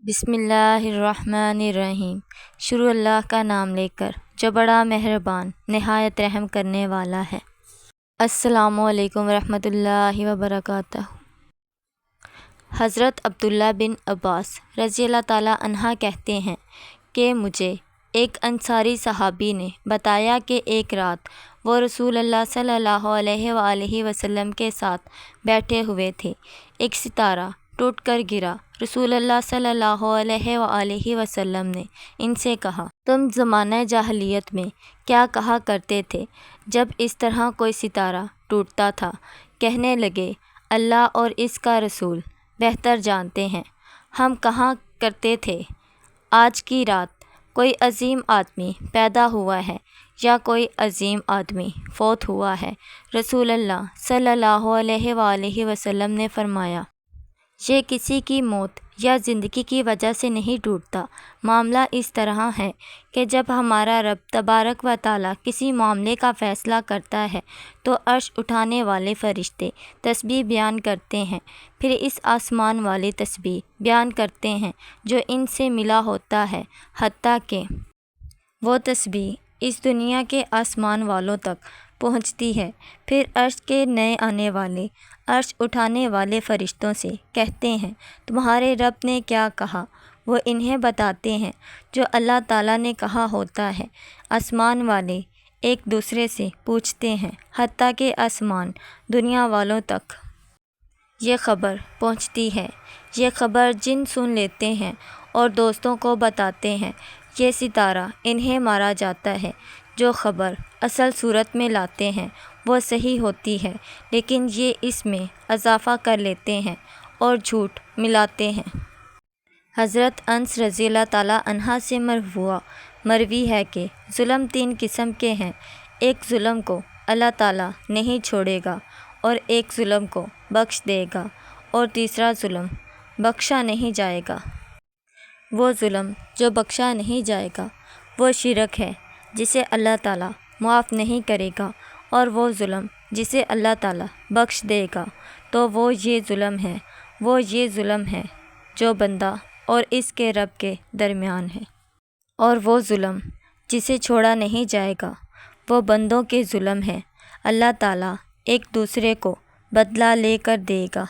بسم اللہ الرحمن الرحیم۔ شروع اللہ کا نام لے کر جو بڑا مہربان نہایت رحم کرنے والا ہے۔ السلام علیکم ورحمۃ اللہ وبرکاتہ۔ حضرت عبداللہ بن عباس رضی اللہ تعالیٰ عنہ کہتے ہیں کہ مجھے ایک انصاری صحابی نے بتایا کہ ایک رات وہ رسول اللہ صلی اللہ علیہ وآلہ وسلم کے ساتھ بیٹھے ہوئے تھے۔ ایک ستارہ ٹوٹ کر گرا۔ رسول اللہ صلی اللہ علیہ وآلہ وسلم نے ان سے کہا، تم زمانہ جاہلیت میں کیا کہا کرتے تھے جب اس طرح کوئی ستارہ ٹوٹتا تھا؟ کہنے لگے، اللہ اور اس کا رسول بہتر جانتے ہیں۔ ہم کہا کرتے تھے، آج کی رات کوئی عظیم آدمی پیدا ہوا ہے یا کوئی عظیم آدمی فوت ہوا ہے۔ رسول اللہ صلی اللہ علیہ وآلہ وسلم نے فرمایا، یہ کسی کی موت یا زندگی کی وجہ سے نہیں ٹوٹتا۔ معاملہ اس طرح ہے کہ جب ہمارا رب تبارک و تعالیٰ کسی معاملے کا فیصلہ کرتا ہے تو عرش اٹھانے والے فرشتے تسبیح بیان کرتے ہیں، پھر اس آسمان والے تسبیح بیان کرتے ہیں جو ان سے ملا ہوتا ہے، حتیٰ کہ وہ تسبیح اس دنیا کے آسمان والوں تک پہنچتی ہے۔ پھر عرش کے نئے آنے والے عرش اٹھانے والے فرشتوں سے کہتے ہیں، تمہارے رب نے کیا کہا؟ وہ انہیں بتاتے ہیں جو اللہ تعالیٰ نے کہا ہوتا ہے۔ آسمان والے ایک دوسرے سے پوچھتے ہیں، حتیٰ کہ آسمان دنیا والوں تک یہ خبر پہنچتی ہے۔ یہ خبر جن سن لیتے ہیں اور دوستوں کو بتاتے ہیں، یہ ستارہ انہیں مارا جاتا ہے۔ جو خبر اصل صورت میں لاتے ہیں وہ صحیح ہوتی ہے، لیکن یہ اس میں اضافہ کر لیتے ہیں اور جھوٹ ملاتے ہیں۔ حضرت انس رضی اللہ تعالیٰ عنہ سے مروی ہے کہ ظلم تین قسم کے ہیں۔ ایک ظلم کو اللہ تعالیٰ نہیں چھوڑے گا، اور ایک ظلم کو بخش دے گا، اور تیسرا ظلم بخشا نہیں جائے گا۔ وہ ظلم جو بخشا نہیں جائے گا وہ شرک ہے جسے اللہ تعالیٰ معاف نہیں کرے گا، اور وہ ظلم جسے اللہ تعالیٰ بخش دے گا تو وہ یہ ظلم ہے جو بندہ اور اس کے رب کے درمیان ہے، اور وہ ظلم جسے چھوڑا نہیں جائے گا وہ بندوں کے ظلم ہے۔ اللہ تعالیٰ ایک دوسرے کو بدلہ لے کر دے گا۔